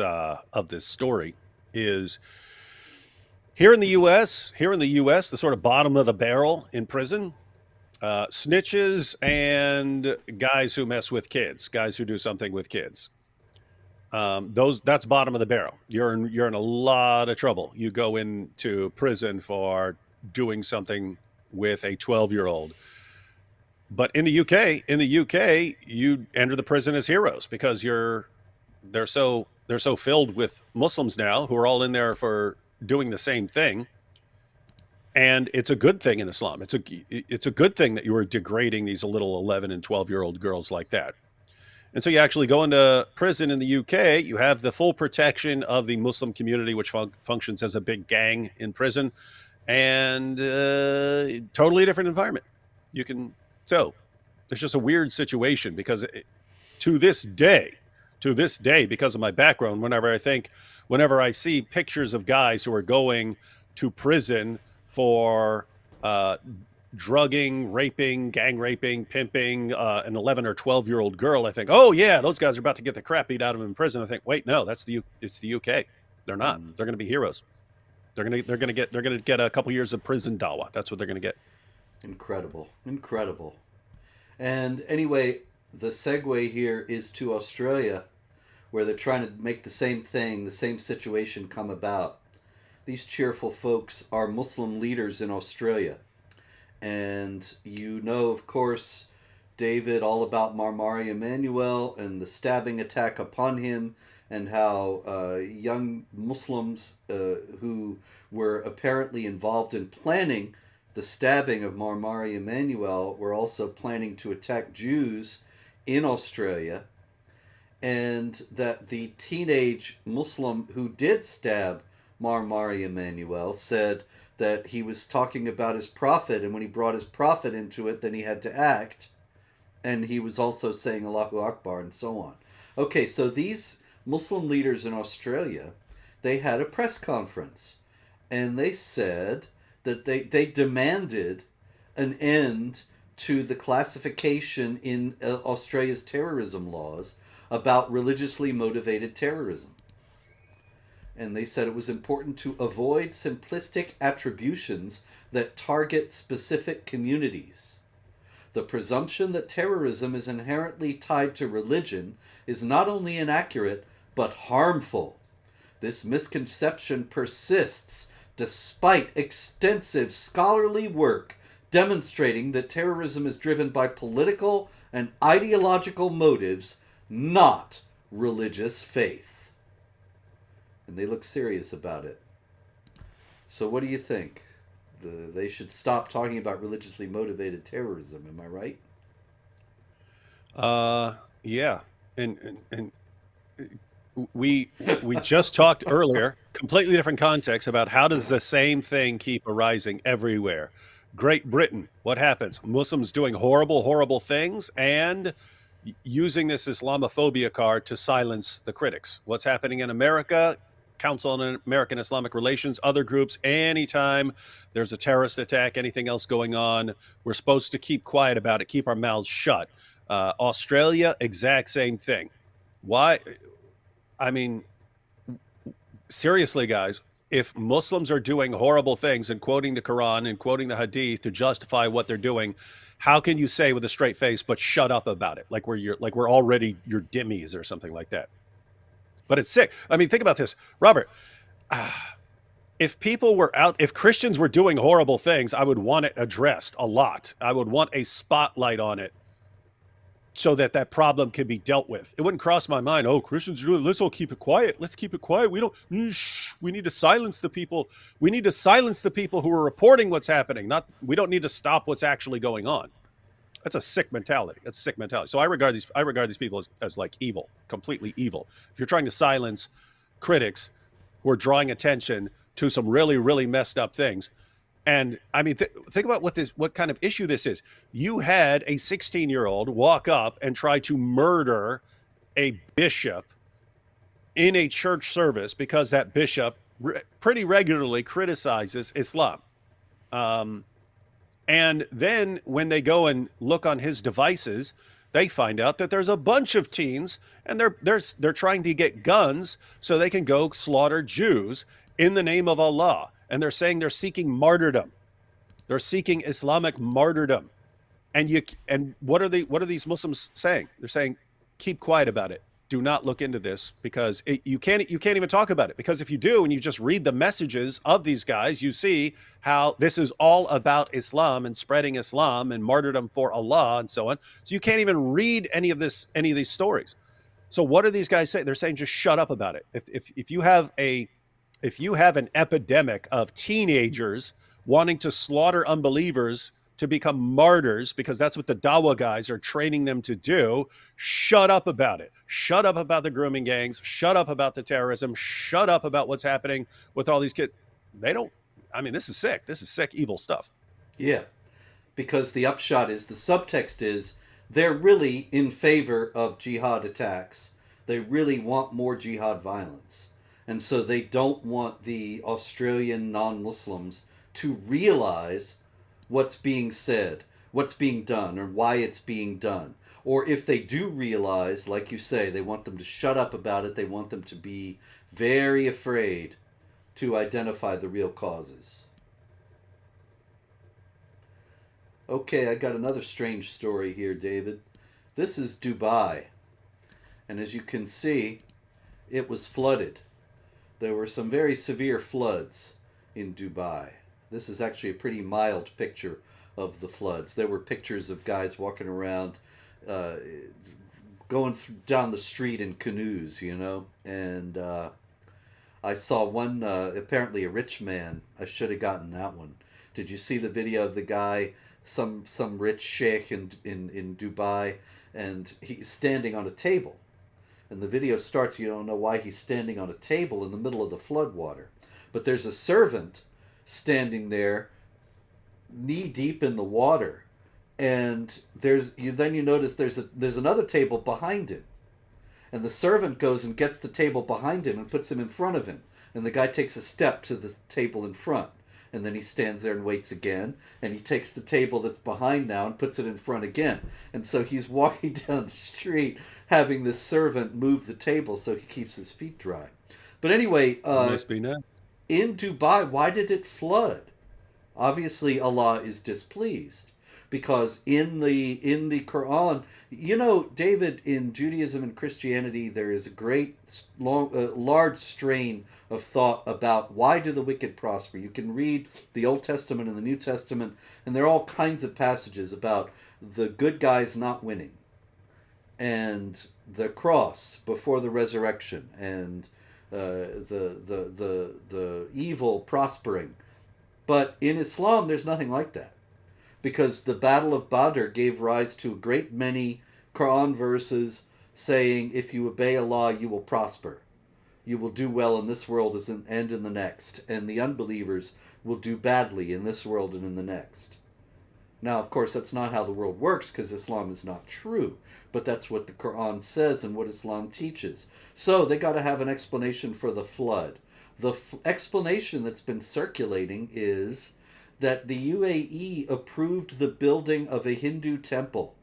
story is here in the U.S. The sort of bottom of the barrel in prison, snitches and guys who mess with kids, guys who do something with kids. That's bottom of the barrel. You're in a lot of trouble. You go into prison for doing something with a 12-year-old. But in the UK, you enter the prison as heroes because they're so filled with Muslims now who are all in there for doing the same thing. And it's a good thing in Islam. It's a good thing that you are degrading these little 11 and 12-year-old girls like that. And so you actually go into prison in the UK, you have the full protection of the Muslim community, which functions as a big gang in prison, and totally different environment. So it's just a weird situation because to this day, because of my background, whenever I see pictures of guys who are going to prison for drugging, raping, gang raping, pimping an 11 or 12-year-old girl, I think, oh yeah, those guys are about to get the crap beat out of them in prison. I think, wait, no, it's the UK. They're not. They're going to be heroes. They're going to get a couple years of prison dawah. That's what they're going to get. Incredible. And anyway, the segue here is to Australia, where they're trying to make the same thing, the same situation come about. These cheerful folks are Muslim leaders in Australia. And you know, of course, David, all about Marmari Emanuel and the stabbing attack upon him, and how young Muslims who were apparently involved in planning the stabbing of Marmari Emanuel were also planning to attack Jews in Australia, and that the teenage Muslim who did stab Marmari Emanuel said that he was talking about his prophet, and when he brought his prophet into it, then he had to act, and he was also saying Allahu Akbar and so on. Okay, so these Muslim leaders in Australia, they had a press conference, and they said that they demanded an end to the classification in Australia's terrorism laws about religiously motivated terrorism. And they said it was important to avoid simplistic attributions that target specific communities. The presumption that terrorism is inherently tied to religion is not only inaccurate, but harmful. This misconception persists despite extensive scholarly work demonstrating that terrorism is driven by political and ideological motives, not religious faith. And they look serious about it. So what do you think? They should stop talking about religiously motivated terrorism, am I right? Yeah. And we just talked earlier, completely different context, about how does the same thing keep arising everywhere. Great Britain, what happens? Muslims doing horrible things and using this Islamophobia card to silence the critics. What's happening in America? Council on American Islamic Relations, other groups, anytime there's a terrorist attack, anything else going on, we're supposed to keep quiet about it, keep our mouths shut. Australia, exact same thing. Why? I mean, seriously, guys, if Muslims are doing horrible things and quoting the Quran and quoting the Hadith to justify what they're doing, how can you say with a straight face, but shut up about it? Like we're already your dhimmis or something like that. But it's sick. I mean, think about this, Robert. If people were out, if Christians were doing horrible things, I would want it addressed a lot. I would want a spotlight on it so that that problem can be dealt with. It wouldn't cross my mind, oh, Christians are doing, let's all keep it quiet. Let's keep it quiet. We don't, we need to silence the people. We need to silence the people who are reporting what's happening. We don't need to stop what's actually going on. That's a sick mentality. That's a sick mentality. So I regard these people as like evil, completely evil. If you're trying to silence critics who are drawing attention to some really, really messed up things. And I mean, think about what kind of issue this is. You had a 16-year-old walk up and try to murder a bishop in a church service because that bishop pretty regularly criticizes Islam. And then when they go and look on his devices, they find out that there's a bunch of teens and they're trying to get guns so they can go slaughter Jews in the name of Allah. And they're saying they're seeking martyrdom. They're seeking Islamic martyrdom. And what are these Muslims saying? They're saying, keep quiet about it. Do not look into this because you can't even talk about it, because if you do and you just read the messages of these guys, you see how this is all about Islam and spreading Islam and martyrdom for Allah and so on. So you can't even read any of these stories. So what do these guys say? They're saying just shut up about it. If you have an epidemic of teenagers wanting to slaughter unbelievers to become martyrs, because that's what the Dawah guys are training them to do, shut up about it. Shut up about the grooming gangs. Shut up about the terrorism. Shut up about what's happening with all these kids. This is sick. This is sick, evil stuff. Yeah, because the upshot is, the subtext is, they're really in favor of jihad attacks. They really want more jihad violence. And so they don't want the Australian non-Muslims to realize what's being said, what's being done, or why it's being done. Or if they do realize, like you say, they want them to shut up about it. They want them to be very afraid to identify the real causes. Okay, I got another strange story here, David. This is Dubai. And as you can see, it was flooded. There were some very severe floods in Dubai. This is actually a pretty mild picture of the floods. There were pictures of guys walking around, going down the street in canoes, and I saw one, apparently a rich man. I should have gotten that one. Did you see the video of the guy, some rich sheikh in Dubai, and he's standing on a table? And the video starts, you don't know why he's standing on a table in the middle of the flood water. But there's a servant standing there knee deep in the water, and then you notice there's another table behind him, and the servant goes and gets the table behind him and puts him in front of him, and the guy takes a step to the table in front, and then he stands there and waits again, and he takes the table that's behind now and puts it in front again, and so he's walking down the street having this servant move the table so he keeps his feet dry. But anyway, Must be nice. In Dubai, why did it flood? Obviously, Allah is displeased, because in the Quran, David, in Judaism and Christianity, there is a great large strain of thought about why do the wicked prosper. You can read the Old Testament and the New Testament, and there are all kinds of passages about the good guys not winning, and the cross before the resurrection, and the evil prospering. But in Islam, there's nothing like that, because the Battle of Badr gave rise to a great many Quran verses saying, if you obey Allah, you will prosper. You will do well in this world and in the next. And the unbelievers will do badly in this world and in the next. Now, of course, that's not how the world works, because Islam is not true. But that's what the Quran says and what Islam teaches. So they got to have an explanation for the flood. The explanation that's been circulating is that the UAE approved the building of a Hindu temple.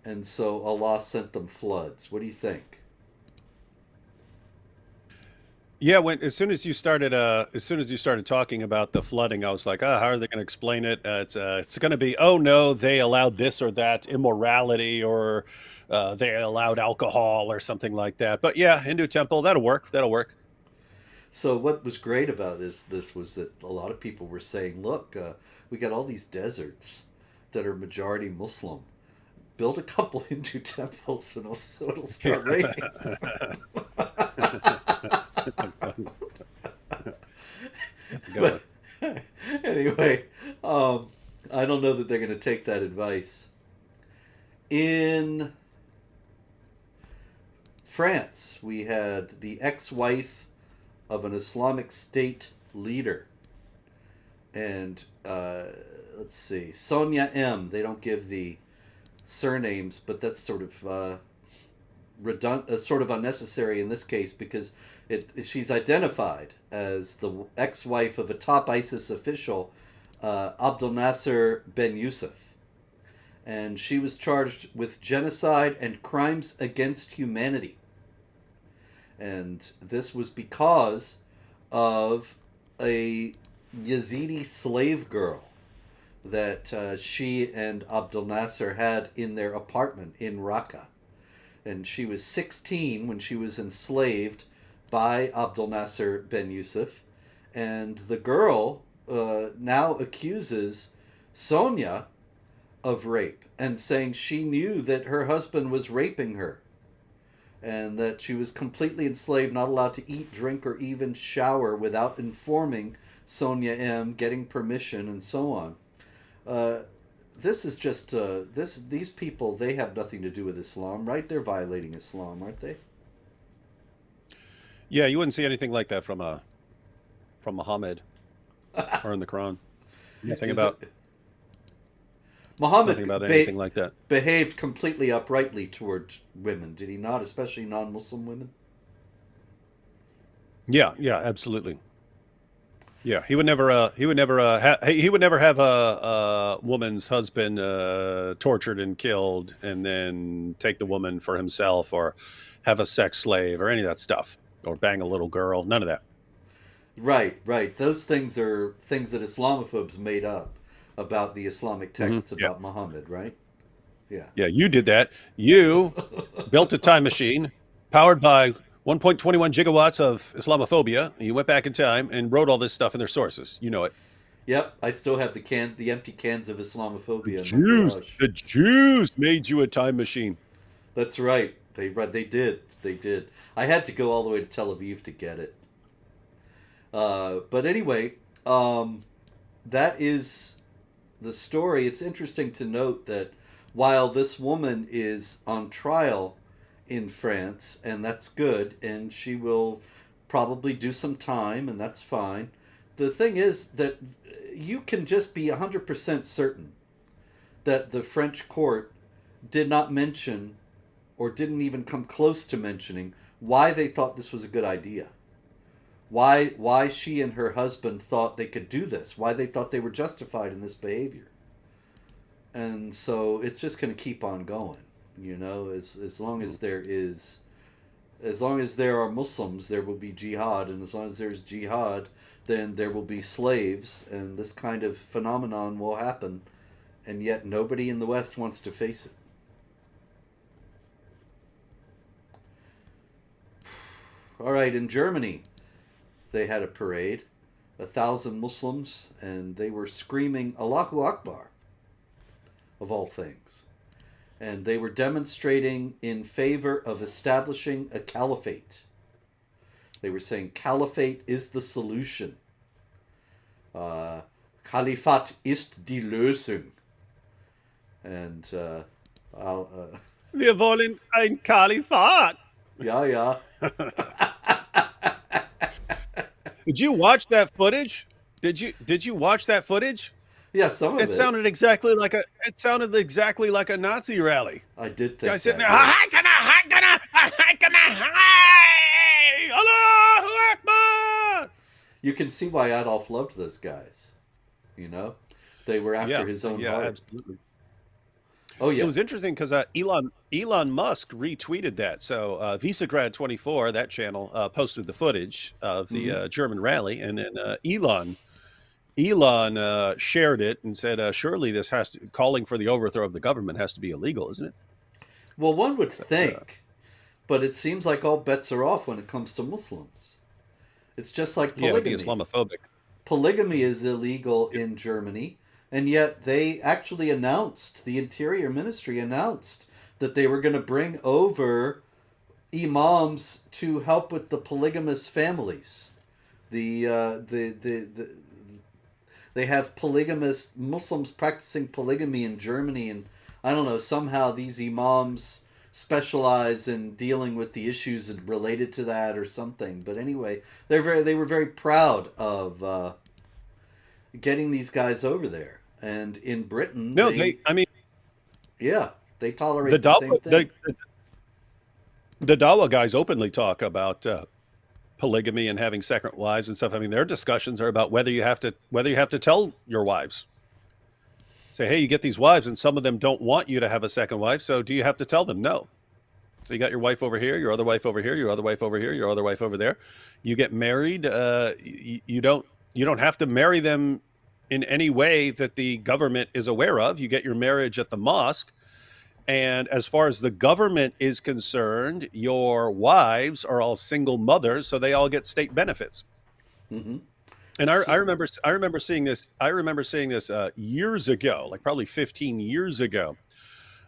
And so Allah sent them floods. What do you think? Yeah, as soon as you started talking about the flooding, I was like, how are they going to explain it? It's going to be, oh no, they allowed this or that immorality, or they allowed alcohol or something like that. But yeah, Hindu temple, that'll work. That'll work. So what was great about this was that a lot of people were saying, look, we got all these deserts that are majority Muslim. Build a couple Hindu temples and it'll start raining. That's fun. But anyway, I don't know that they're going to take that advice. In France, we had the ex-wife of an Islamic State leader. And let's see, Sonia M. They don't give the surnames, but that's sort of sort of unnecessary in this case, because she's identified as the ex-wife of a top ISIS official, Abdel Nasser Ben Yusuf. And she was charged with genocide and crimes against humanity. And this was because of a Yazidi slave girl that she and Abdel Nasser had in their apartment in Raqqa. And she was 16 when she was enslaved by Abdel Nasser Ben Yusuf. And the girl now accuses Sonia of rape and saying she knew that her husband was raping her, and that she was completely enslaved, not allowed to eat, drink, or even shower without informing Sonia M, getting permission, and so on. This is just these people, they have nothing to do with Islam, right? They're violating Islam, aren't they? Yeah, you wouldn't see anything like that from Muhammad or in the Quran. Nothing about Muhammad nothing about anything like that. Behaved completely uprightly toward women, did he not? Especially non-Muslim women. Yeah, absolutely. Yeah, he would never have a woman's husband tortured and killed, and then take the woman for himself, or have a sex slave, or any of that stuff, or bang a little girl. None of that. Right. Those things are things that Islamophobes made up about the Islamic texts about Muhammad, right? Yeah. Yeah, you did that. You built a time machine powered by 1.21 gigawatts of Islamophobia. You went back in time and wrote all this stuff in their sources. You know it. Yep, I still have the empty cans of Islamophobia. The Jews made you a time machine. That's right. They did. I had to go all the way to Tel Aviv to get it. But anyway, that is the story. It's interesting to note that while this woman is on trial in France, and that's good, and she will probably do some time, and that's fine. The thing is that you can just be 100% certain that the French court did not mention, or didn't even come close to mentioning, why they thought this was a good idea. Why she and her husband thought they could do this. Why they thought they were justified in this behavior. And so it's just going to keep on going. You know, as long as there are Muslims, there will be jihad, and as long as there's jihad, then there will be slaves, and this kind of phenomenon will happen, and yet nobody in the West wants to face it. All right, in Germany, they had a parade, 1,000 Muslims, and they were screaming Allahu Akbar, of all things. And they were demonstrating in favor of establishing a caliphate. They were saying caliphate is the solution. Kalifat ist die Lösung. And wir wollen ein Kalifat. Yeah. Did you watch that footage? Did you watch that footage? Yeah, some of it. It sounded exactly like a Nazi rally. I did think Guy sitting that. there, Hey, Allahu Akbar! You can see why Adolf loved those guys. You know, they were Yeah, after his own yeah, heart. absolutely. Oh It yeah. was interesting because Elon Musk retweeted that. So Visegrad 24, that channel, posted the footage of the Hmm. German rally, and then Elon shared it and said, "Surely this has to calling for the overthrow of the government has to be illegal, isn't it?" Well, one would So that's think, but it seems like all bets are off when it comes to Muslims. It's just like yeah, it would be polygamy. Islamophobic. Polygamy is illegal in Germany, and yet they actually announced, the Interior Ministry announced that they were going to bring over imams to help with the polygamous families. The they have polygamous Muslims practicing polygamy in Germany, and I don't know, somehow these imams specialize in dealing with the issues related to that or something. But anyway, they were very proud of getting these guys over there. And in Britain, No, they, I mean, yeah, they the tolerate the Dawa, same thing. the Dawa guys openly talk about polygamy and having second wives and stuff. I mean, their discussions are about whether you have to tell your wives. Say, hey, you get these wives, and some of them don't want you to have a second wife. So do you have to tell them no? So you got your wife over here, your other wife over here, your other wife over here, your other wife over there. You get married. You don't have to marry them in any way that the government is aware of. You get your marriage at the mosque. And as far as the government is concerned, your wives are all single mothers, so they all get state benefits. Hmm. And I So, remember I remember seeing this. I remember seeing this years ago, like probably 15 years ago,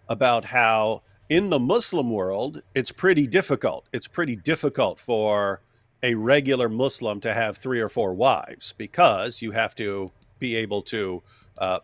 about how in the Muslim world it's pretty difficult. It's pretty difficult for a regular Muslim to have 3 or 4 wives because you have to be able to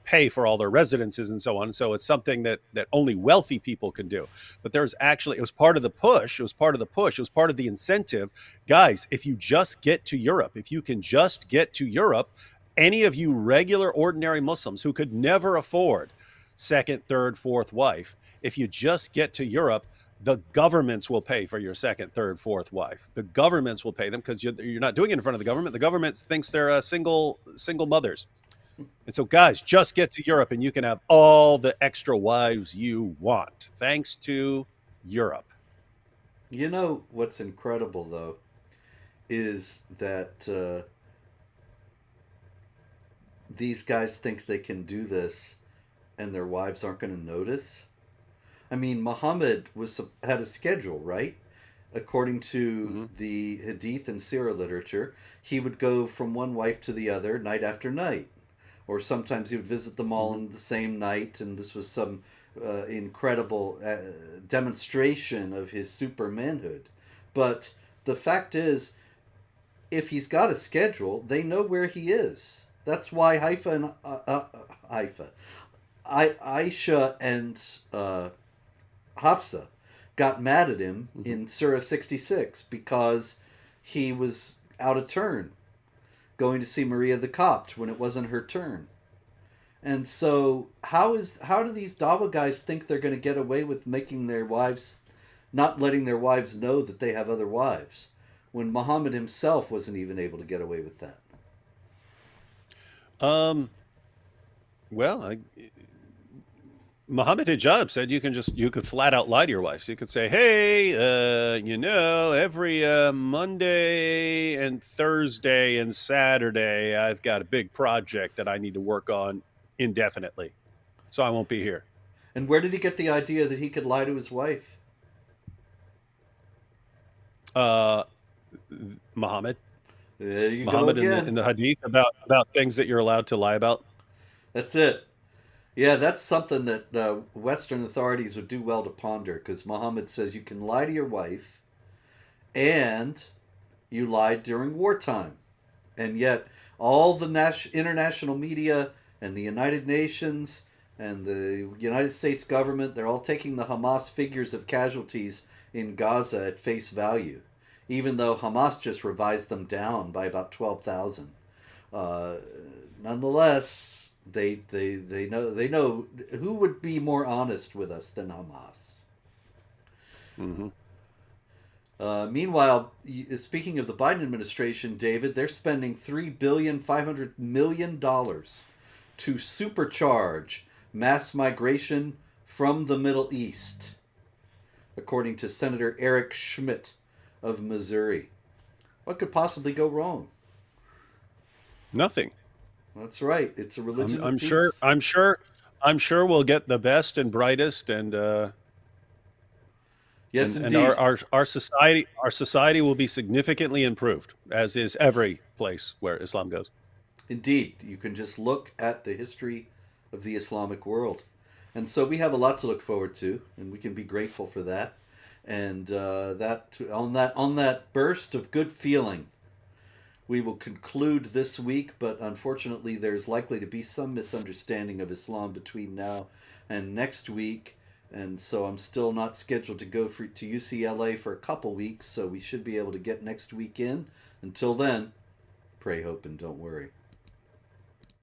pay for all their residences and so on. So it's something that only wealthy people can do. But there's actually, it was part of the push. It was part of the push. It was part of the incentive. Guys, if you just get to Europe, if you can just get to Europe, any of you regular, ordinary Muslims who could never afford second, third, fourth wife, if you just get to Europe, the governments will pay for your second, third, fourth wife. The governments will pay them because you're not doing it in front of the government. The government thinks they're single mothers. And so, guys, just get to Europe and you can have all the extra wives you want, thanks to Europe. you know what's incredible though is that these guys think they can do this, and their wives aren't going to notice. I mean, Muhammad had a schedule, right? According to Mm-hmm. the Hadith and Sirah literature, he would go from one wife to the other night after night, or sometimes he would visit them all Mm-hmm. in the same night, and this was some incredible demonstration of his super manhood. But the fact is, if he's got a schedule, they know where he is. That's why Haifa, Aisha and Hafsa got mad at him Mm-hmm. in Surah 66 because he was out of turn going to see Maria the Copt when it wasn't her turn. And so how do these Dawa guys think they're going to get away with making their wives not letting their wives know that they have other wives when Muhammad himself wasn't even able to get away with that? Um, well, Muhammad Hijab said you could flat out lie to your wife. So you could say, "Hey, every Monday and Thursday and Saturday, I've got a big project that I need to work on indefinitely, so I won't be here." And where did he get the idea that he could lie to his wife? Uh, Muhammad, There you go Muhammad again. in the Hadith about things that you're allowed to lie about. That's it. Yeah, that's something that Western authorities would do well to ponder because Muhammad says you can lie to your wife and you lied during wartime. And yet, all the international media and the United Nations and the United States government, they're all taking the Hamas figures of casualties in Gaza at face value, even though Hamas just revised them down by about 12,000. Uh, Nonetheless, they know who would be more honest with us than Hamas. Hmm. Meanwhile, speaking of the Biden administration, David, they're spending $3,500,000,000 to supercharge mass migration from the Middle East, according to Senator Eric Schmidt of Missouri. What could possibly go wrong? Nothing. That's right. It's a religion of I'm sure. peace. I'm sure we'll get the best and brightest, Yes, and indeed. our society will be significantly improved, as is every place where Islam goes. Indeed. You can just look at the history of the Islamic world. And so we have a lot to look forward to, and we can be grateful for that. And on that burst of good feeling, we will conclude this week. But unfortunately, there's likely to be some misunderstanding of Islam between now and next week. And so I'm still not scheduled to go to UCLA for a couple weeks. So we should be able to get next week in. Until then, pray, hope, and don't worry.